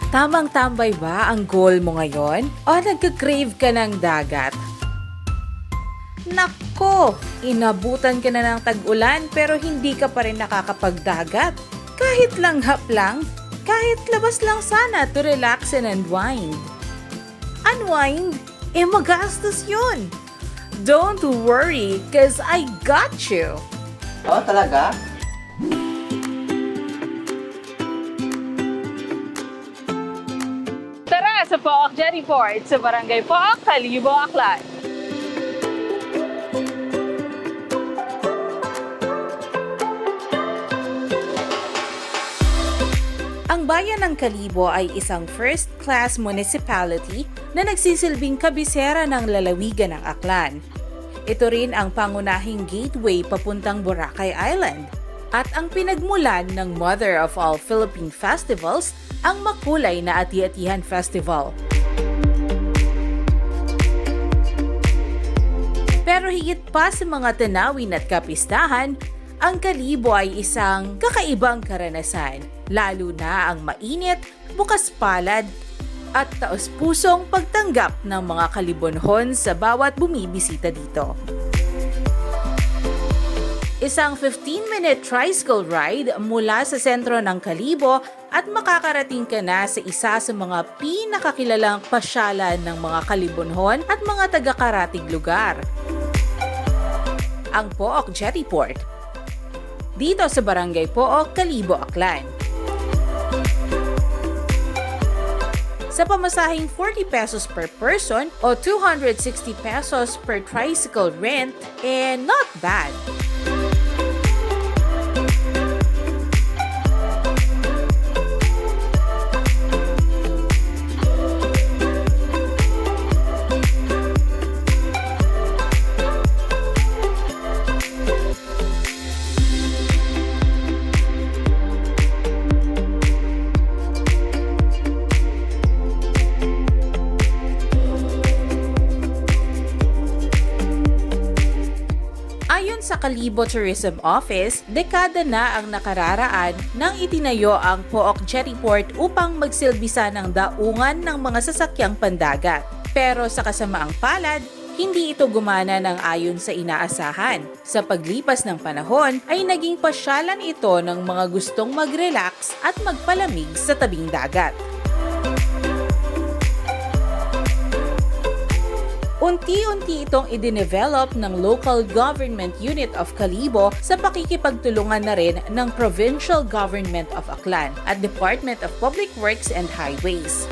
Tamang tambay ba ang goal mo ngayon? O nagka-crave ka ng dagat? Nako! Inabutan ka na ng tag-ulan pero hindi ka pa rin nakakapagdagat. Kahit langhap lang, kahit labas lang sana to relax and unwind. Unwind? Magastos yun! Don't worry, cause I got you! Oh, talaga? Tara sa Pook Jetty Port sa Barangay Pook, Kalibo, Aklan. Ang bayan ng Kalibo ay isang first-class municipality na nagsisilbing kabisera ng lalawigan ng Aklan. Ito rin ang pangunahing gateway papuntang Boracay Island at ang pinagmulan ng Mother of all Philippine Festivals, ang makulay na Ati-Atihan Festival. Pero higit pa sa mga tanawin at kapistahan, ang Kalibo ay isang kakaibang karanasan, lalo na ang mainit, bukas palad, at taos-pusong pagtanggap ng mga kalibonhon sa bawat bumibisita dito. Isang 15-minute tricycle ride mula sa sentro ng Kalibo at makakarating ka na sa isa sa mga pinakakilalang pasyalan ng mga kalibonhon at mga taga-karatig lugar. Ang Pook Jetty Port, dito sa Barangay Pook, Kalibo, Aklan. Sa pamasahing 40 pesos per person o 260 pesos per tricycle rent, not bad. Ayon sa Kalibo Tourism Office, dekada na ang nakararaan nang itinayo ang Pook Jetty Port upang magsilbisa ng daungan ng mga sasakyang pandagat. Pero sa kasamaang palad, hindi ito gumana ng ayon sa inaasahan. Sa paglipas ng panahon ay naging pasyalan ito ng mga gustong mag-relax at magpalamig sa tabing dagat. Unti-unti itong i-develop ng Local Government Unit of Kalibo sa pakikipagtulungan na rin ng Provincial Government of Aklan at Department of Public Works and Highways.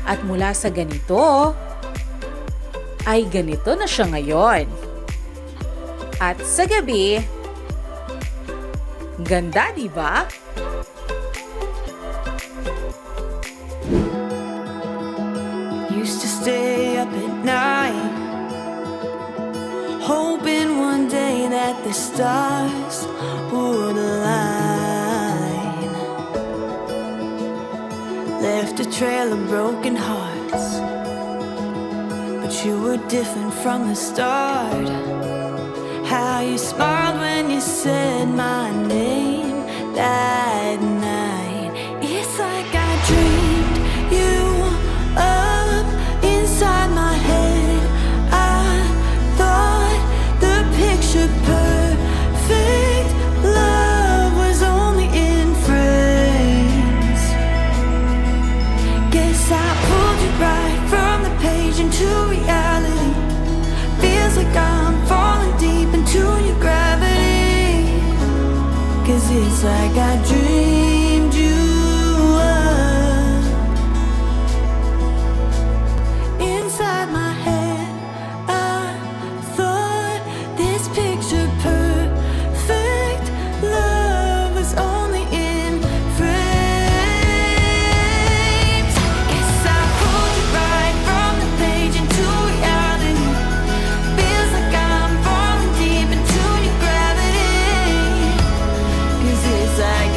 At mula sa ganito, ay ganito na siya ngayon. At sa gabi, ganda, di ba? Used to stay up at night, hoping one day that the stars would align. Left a trail of broken hearts, but you were different from the start. How you smiled when you said my name that night. It's like I dreamed you up inside my head. I thought the picture perfect love was only in frames. Guess I pulled you right from the page into reality. Feels like I'm falling deep into your gravity. 'Cause it's like I dreamed you up inside my head. I thought this picture perfect love was only in frames. Guess I pulled you right from the page into reality. Feels like I'm falling deep into your gravity. 'Cause it's like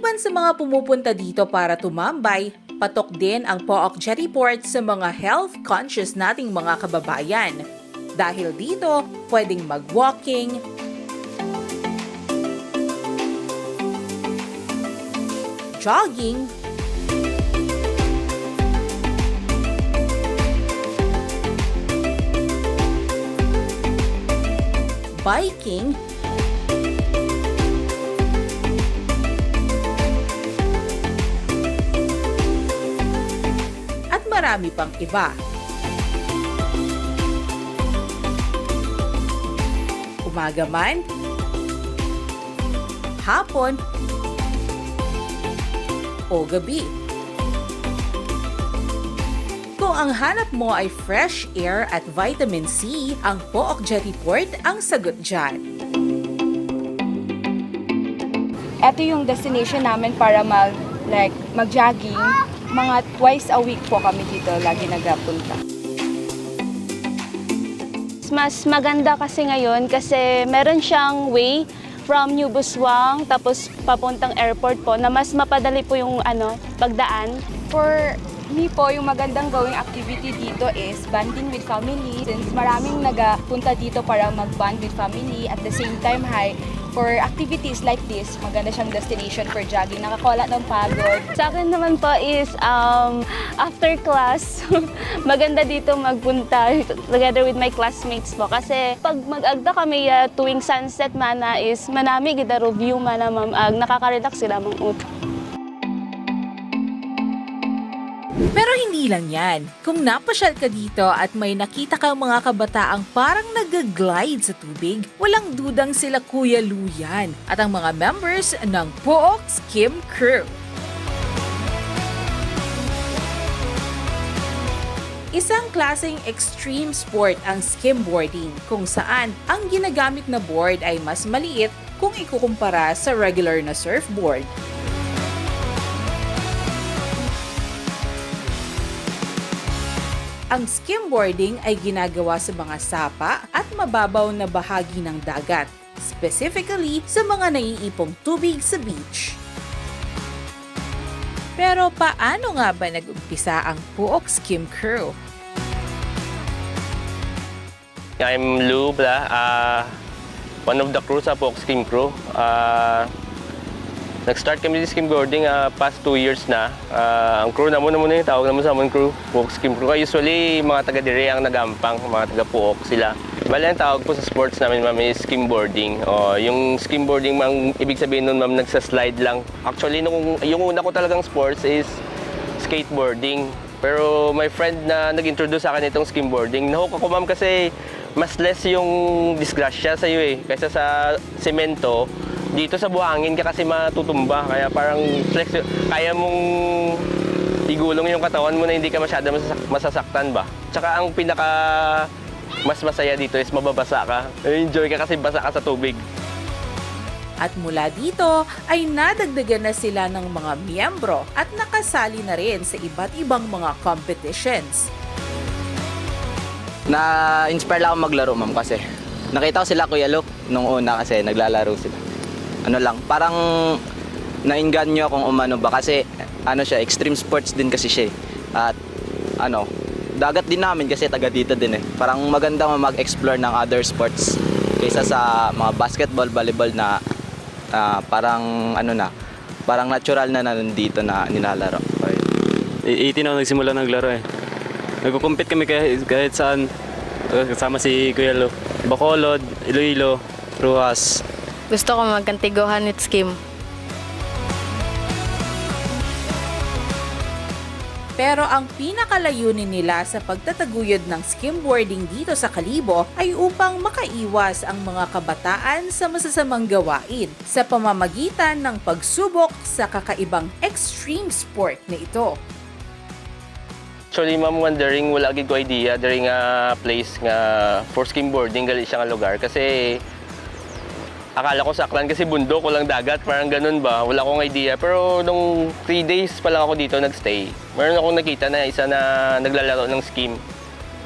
Maliban sa mga pumupunta dito para tumambay, patok din ang Pook Jettyport sa mga health-conscious nating mga kababayan. Dahil dito, pwedeng mag-walking, jogging, biking, at marami pang iba. Umaga man, hapon, o gabi. Kung ang hanap mo ay fresh air at vitamin C, ang Pook Jettyport ang sagot dyan. Ito yung destination namin para mag-jogging. Mga twice a week po kami dito lagi nagpunta. Mas maganda kasi ngayon kasi meron siyang way from New Busuan tapos papuntang airport po na mas mapadali po yung pagdaan. For me po, yung magandang gawing activity dito is bonding with family. Since maraming nagapunta dito para mag-bond with family at the same time, for activities like this, maganda siyang destination for jogging. Nakakawala ng pagod. Sa akin naman po is after class, maganda dito magpunta together with my classmates po. Kasi pag mag-agda kami tuwing sunset mana is manami kita review mana mamag, nakaka-relax sila mang utak. Pero hindi lang yan. Kung napasyal ka dito at may nakita kang mga kabataang parang nag-glide sa tubig, walang dudang sila Kuya Lou yan at ang mga members ng Pook Skim Crew. Isang klaseng extreme sport ang skimboarding kung saan ang ginagamit na board ay mas maliit kung ikukumpara sa regular na surfboard. Ang skimboarding ay ginagawa sa mga sapa at mababaw na bahagi ng dagat, specifically sa mga naiipong tubig sa beach. Pero paano nga ba nag-umpisa ang Pook Skim Crew? I'm Lou Bla, one of the crew sa Pook Skim Crew. Nag-start kami sa skimboarding past 2 years na. Ang crew naman yung tawag naman sa amon crew, Pook Skim Crew. Usually, mga taga-dire ang nagampang, mga taga-Pook sila. Bali, ang tawag po sa sports namin, ma'am, is skimboarding. Yung skimboarding, ma'am, ibig sabihin nun, ma'am, nagsa-slide lang. Actually, yung una ko talagang sports is skateboarding. Pero my friend na nag-introduce sa akin itong skimboarding, nahook ako, ma'am, kasi mas less yung disgrasya sa iyo kaysa sa semento. Dito sa buhangin ka kasi matutumba, kaya parang kaya mong igulong yung katawan mo na hindi ka masyado masasaktan ba. Tsaka ang pinaka mas masaya dito is mababasa ka. Enjoy ka kasi basa ka sa tubig. At mula dito ay nadagdagan na sila ng mga miyembro at nakasali na rin sa iba't ibang mga competitions. Na-inspire lang ako maglaro, ma'am, kasi nakita ko sila Kuya Luke nung una kasi naglalaro sila. Parang nainganyo akong umano ba kasi siya, extreme sports din kasi siya. At dagat din namin kasi taga dito din Parang maganda mag-explore ng other sports kaysa sa mga basketball, volleyball na parang parang natural na nandito na nilalaro. 18 ako nagsimula naglaro Nagko-compete kami kahit saan. Kasama si Kuya Lo. Bacolod, Iloilo, Rojas. Gusto ko magkantiguhan with skim. Pero ang pinakalayunin nila sa pagtataguyod ng skimboarding dito sa Kalibo ay upang makaiwas ang mga kabataan sa masasamang gawain sa pamamagitan ng pagsubok sa kakaibang extreme sport na ito. Actually, ma'am, wondering, wala gid ko idea during a place nga for skimboarding gali siya nga lugar kasi akala ko saklan kasi bundok, walang dagat, parang ganun ba. Wala akong idea. Pero nung 3 days pa lang ako dito nagstay, meron akong nakita na isa na naglalaro ng skim.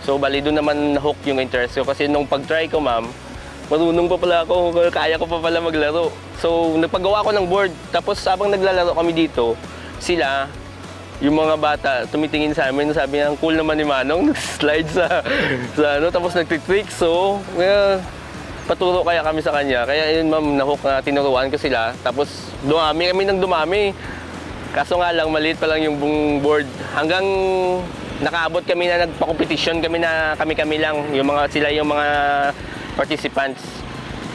So, bali doon naman hook yung interest ko kasi nung pag-try ko, ma'am, marunong pa pala ako, kaya ko pa pala maglaro. So, nagpagawa ko ng board. Tapos habang naglalaro kami dito, sila, yung mga bata, tumitingin sa amin, sabi niya, ang cool naman ni Manong, nag-slide sa ano, tapos nagtitrick. So, paturo kaya kami sa kanya. Kaya yun ma'am, tinuruan ko sila. Tapos dumami kami ng dumami. Kaso nga lang, maliit pa lang yung buong board. Hanggang nakaabot kami na nagpa-competition kami na kami-kami lang. Sila yung mga participants.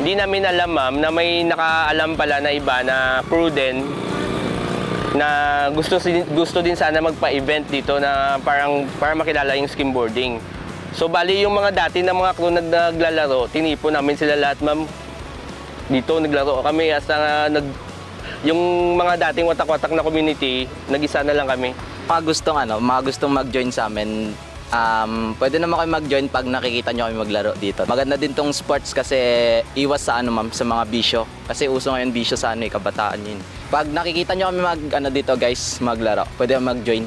Hindi namin alam ma'am na may nakaalam pala na iba na prudent na gusto din sana magpa-event dito na para makilala yung skimboarding. So bali yung mga dati na mga crew naglalaro, tinipon namin sila lahat ma'am. Dito naglaro kami hasta yung mga dating watak-watak na community, nag-isa na lang kami. Mga gustong mag-join sa amin, pwede naman kayo mag-join pag nakikita nyo kami maglaro dito. Maganda din tong sports kasi iwas sa sa mga bisyo. Kasi uso ngayon bisyo sa kabataan yun. Pag nakikita nyo kami dito guys, maglaro, pwede mag-join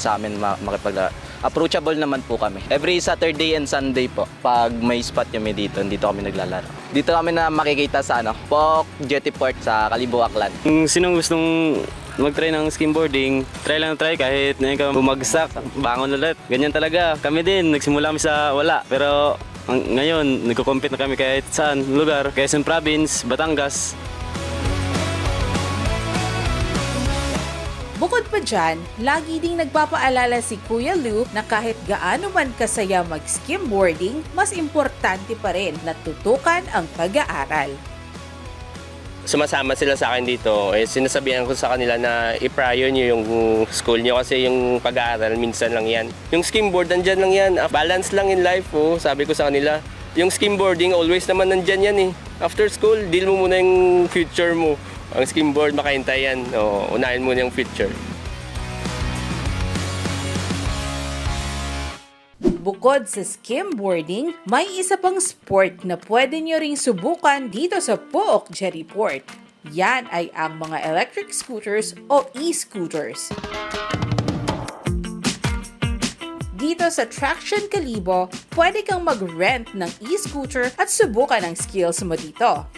sa amin, makipaglaro. Approachable naman po kami. Every Saturday and Sunday po, pag may spot kami dito kami naglalaro. Dito kami na makikita sa POOK Jettyport sa Kalibo, Aklan. Kung sinong gustong mag-try ng skimboarding, try kahit na ikaw bumagsak, bangon ulit. Ganyan talaga. Kami din, nagsimula kami sa wala. Pero ngayon, nagko-compete na kami kahit saan lugar. Quezon Province, Batangas. Bukod pa dyan, lagi ding nagpapaalala si Kuya Lou na kahit gaano man kasaya mag-skimboarding, mas importante pa rin na tutukan ang pag-aaral. Sumasama sila sa akin dito, sinasabihan ko sa kanila na i-prior nyo yung school nyo kasi yung pag-aaral minsan lang yan. Yung skimboard, nandyan lang yan. Balance lang in life, sabi ko sa kanila. Yung skimboarding, always naman nandyan yan eh. After school, deal mo muna yung future mo. Ang skimboard, makahintay yan. Unahin muna yung future. Bukod sa skimboarding, may isa pang sport na pwede nyo ring subukan dito sa POOK Jettyport. Yan ay ang mga electric scooters o e-scooters. Dito sa Traction Kalibo, pwede kang mag-rent ng e-scooter at subukan ang skills mo dito.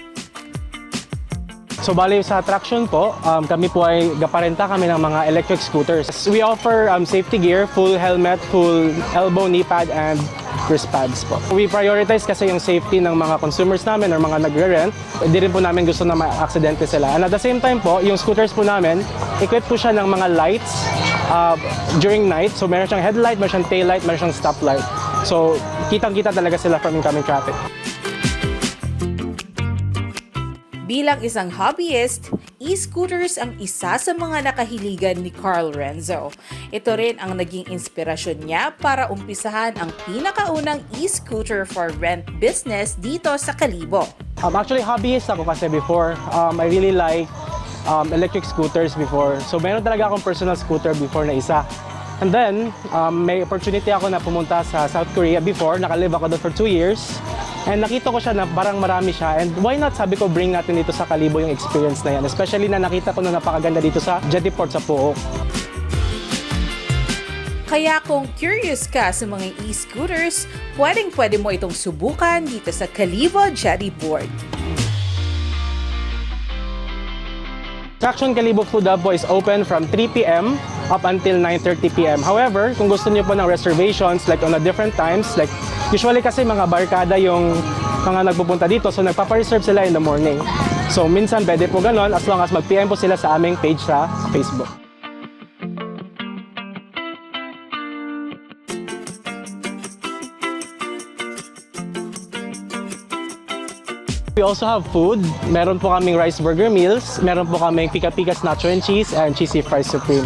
So bali sa Traction po, kami po ay gaparenta kami ng mga electric scooters. We offer safety gear, full helmet, full elbow, knee pad, and wrist pads po. We prioritize kasi yung safety ng mga consumers namin or mga nagre-rent. Hindi rin po namin gusto na ma-aksidente sila. And at the same time po, yung scooters po namin, equipped po siya ng mga lights during night. So meron siyang headlight, meron siyang taillight, meron siyang stoplight. So kitang-kita talaga sila from incoming traffic. Bilang isang hobbyist, e-scooters ang isa sa mga nakahiligan ni Carl Renzo. Ito rin ang naging inspirasyon niya para umpisahan ang pinakaunang e-scooter for rent business dito sa Kalibo. Actually, hobbyist ako kasi before. I really like electric scooters before. So meron talaga akong personal scooter before na isa. And then, may opportunity ako na pumunta sa South Korea before. Nakalive ako doon for 2 years. And nakita ko siya na parang marami siya. And why not, sabi ko, bring natin dito sa Kalibo yung experience na yan. Especially na nakita ko na napakaganda dito sa Jettyport sa POOK. Kaya kung curious ka sa mga e-scooters, pwede mo itong subukan dito sa Kalibo Jettyport. Traction Kalibo Food Hub po is open from 3 p.m. up until 9:30 p.m. However, kung gusto niyo po ng reservations like on a different times, like usually kasi mga barkada yung mga nagpupunta dito, so nagpapa-reserve sila in the morning. So minsan pwede po ganon as long as mag-PM po sila sa aming page sa Facebook. We also have food. Meron po kaming rice burger meals. Meron po kaming pika-pikas nacho and cheese and cheesy fries supreme.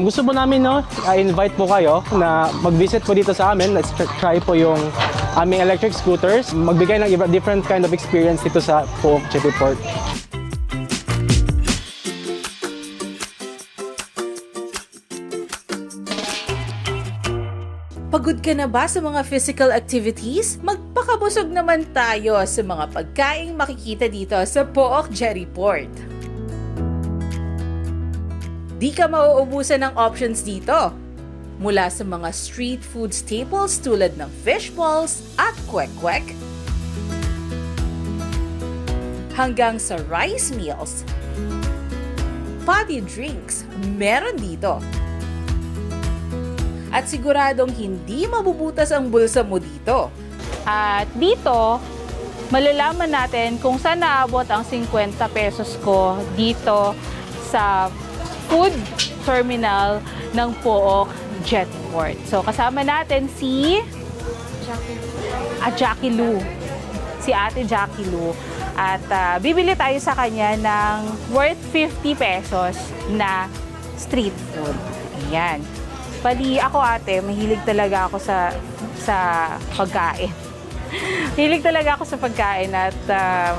Gusto po namin i-invite po kayo na mag-visit po dito sa amin. Let's try po yung aming electric scooters. Magbigay ng different kind of experience dito sa POOK Jettyport. Pagod ka na ba sa mga physical activities? Magpakabusog naman tayo sa mga pagkaing makikita dito sa POOK Jettyport. Di ka mauubusan ng options dito. Mula sa mga street food staples tulad ng fish balls at kwek-kwek, hanggang sa rice meals. Pati drinks, meron dito. At siguradong hindi mabubutas ang bulsa mo dito. At dito, malalaman natin kung saan naabot ang 50 pesos ko dito sa food terminal ng Pook Jetport. So kasama natin si Jackie Lou. Si Ate Jackie Lou. At bibili tayo sa kanya ng worth 50 pesos na street food. Ayan. Pali ako ate, mahilig talaga ako sa pagkain. Hilig talaga ako sa pagkain at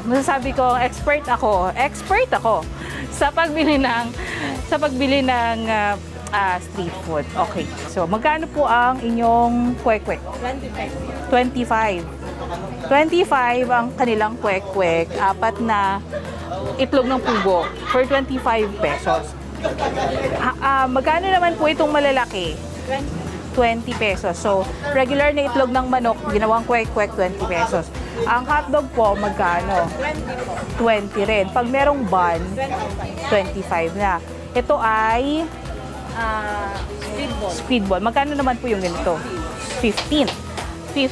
masasabi ko expert ako sa pagbili ng street food. Okay. So magkano po ang inyong kwek-kwek? 25 ang kanilang kwek-kwek, 4 na itlog ng pugo for 25 pesos. Magkano naman po itong malalaki? 20 pesos. So, regular na itlog ng manok, ginawang kwek-kwek, 20 pesos. Ang hotdog po, magkano? 20 rin. Pag merong bun, 25 na. Ito ay speedball. Magkano naman po yung ganito? 15. 6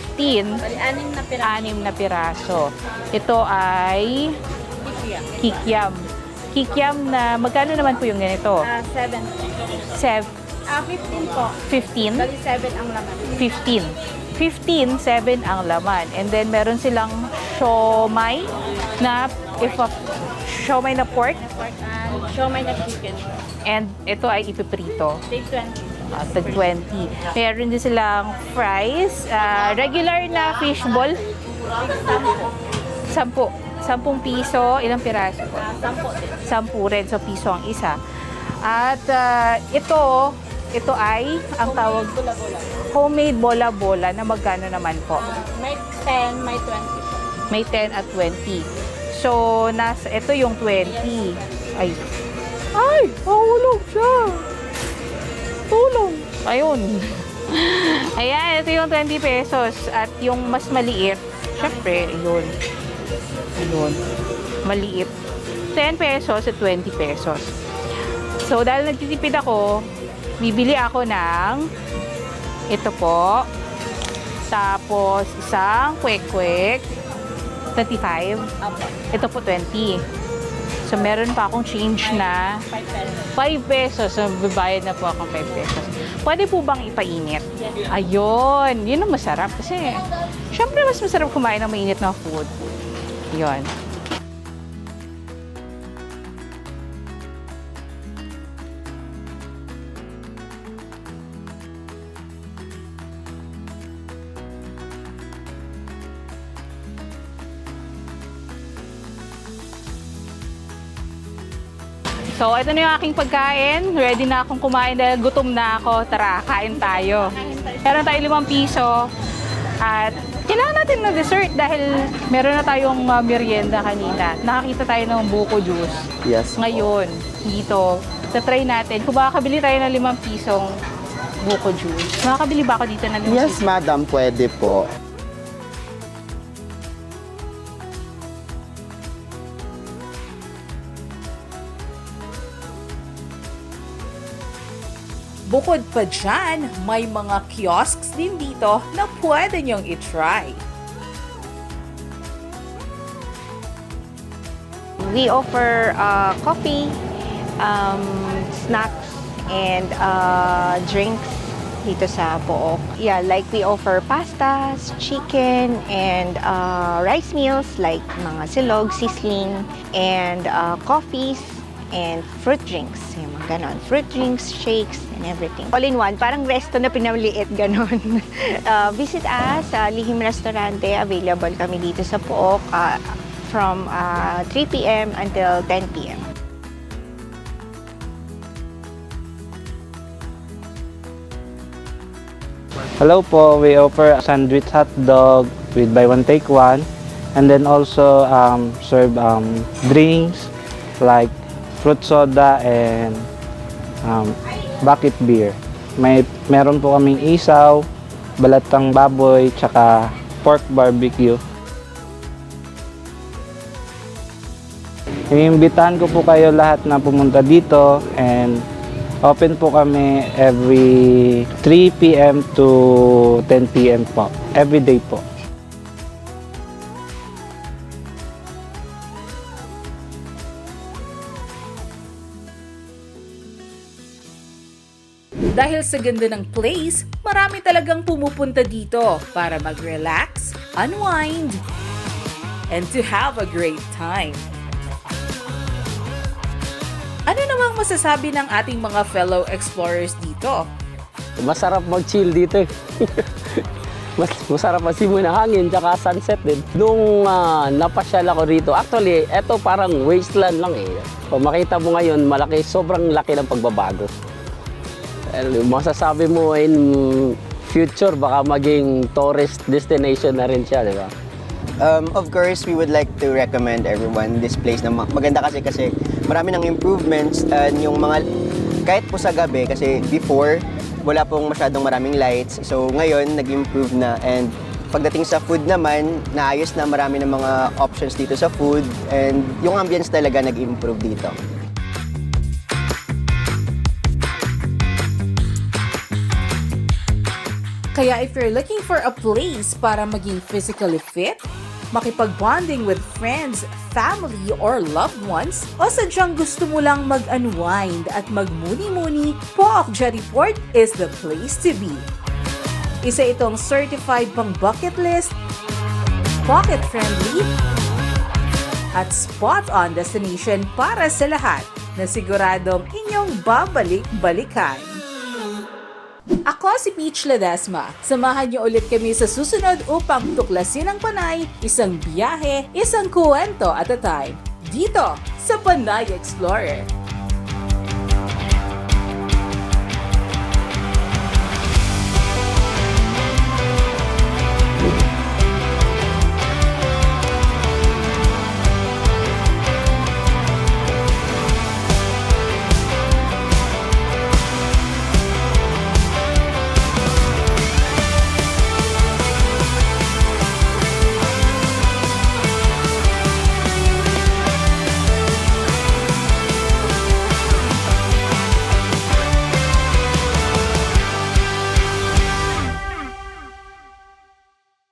na piraso. Ito ay kikiam. Kikiam na, magkano naman po yung ganito? 7. 15 po. 15? Bali 7 ang laman. 15, 7 ang laman. And then meron silang siomai na siomai na pork. And siomai na chicken. And ito ay ipiprito. Take 20. Tag 20. Meron din silang fries. Regular na fishball. 10 piso. Ilang piraso po? 10 rin. So, piso ang isa. At ito ay ang tawag homemade bola-bola na magkano naman po? May 10, may 20 po. May 10 at 20. So, ito yung 20. Ay, mahulog siya. Tulong. Ayun. Ayan, ito yung 20 pesos. At yung mas maliit, syempre, yun. Maliit. 10 pesos at 20 pesos. So, dahil nagtitipid ako, bibili ako ng ito po. Tapos, isang kwek-kwek. 25. Ito po, 20. So, meron pa akong change na 5 pesos. So, bibayad na po akong 5 pesos. Pwede po bang ipainit? Ayun. Yun ang masarap. Kasi, syempre, mas masarap kumain ng mainit na food. Yun. So, ito na yung aking pagkain. Ready na akong kumain dahil gutom na ako. Tara, kain tayo. Meron tayo 5 piso. At kailangan natin ng dessert dahil meron na tayong merienda kanina. Nakakita tayo ng buko juice. Yes. Ngayon, dito, try natin. Kung makakabili tayo ng 5 pisong buko juice. Makakabili ba ako dito ng 5 Yes, piso? madam, pwede po. Bukod pa dyan, may mga kiosks din dito na pwede nyong itry. We offer coffee, snacks, and drinks dito sa Pook. Yeah, like we offer pastas, chicken, and rice meals like mga silog, sisling, and coffees, and fruit drinks. Yung mga ganon. Fruit drinks, shakes, and everything. All in one. Parang resto na pinamaliit, ganon. Visit us sa Lihim Restaurante. Available kami dito sa Pook from 3 p.m. until 10 p.m. Hello po, we offer sandwich hot dog with buy one take one, and then also serve drinks like fruit soda and bucket beer. Meron po kaming isaw, balatang baboy, tsaka pork barbecue. Iimbitahan ko po kayo lahat na pumunta dito and open po kami every 3 p.m. to 10 p.m. po. Every day po. Dahil sa ganda ng place, marami talagang pumupunta dito para mag-relax, unwind, and to have a great time. Ano namang masasabi ng ating mga fellow explorers dito? Masarap mag-chill dito eh. Masarap masimoy na hangin tsaka sunset din. Nung napasyal ako rito, actually, eto parang wasteland lang eh. Kung makita mo ngayon, sobrang laki ng pagbabago. Masasabi mo in future, baka maging tourist destination na rin siya, di ba? Of course, we would like to recommend everyone this place na maganda kasi marami ng improvements and yung mga kahit po sa gabi kasi before wala pong masyadong maraming lights. So ngayon nag-improve na and pagdating sa food naman, naayos na marami ng mga options dito sa food and yung ambience talaga nag-improve dito. Kaya if you're looking for a place para maging physically fit, makipag-bonding with friends, family, or loved ones, o sadyang gusto mo lang mag-unwind at magmuni-muni, Pook Jettyport is the place to be. Isa itong certified pang bucket list, pocket-friendly, at spot-on destination para sa lahat na siguradong inyong babalik-balikan. Ako si Peach Ledesma. Samahan niyo ulit kami sa susunod upang tuklasin ang Panay, isang biyahe, isang kwento at a time. Dito sa Panay Explorer.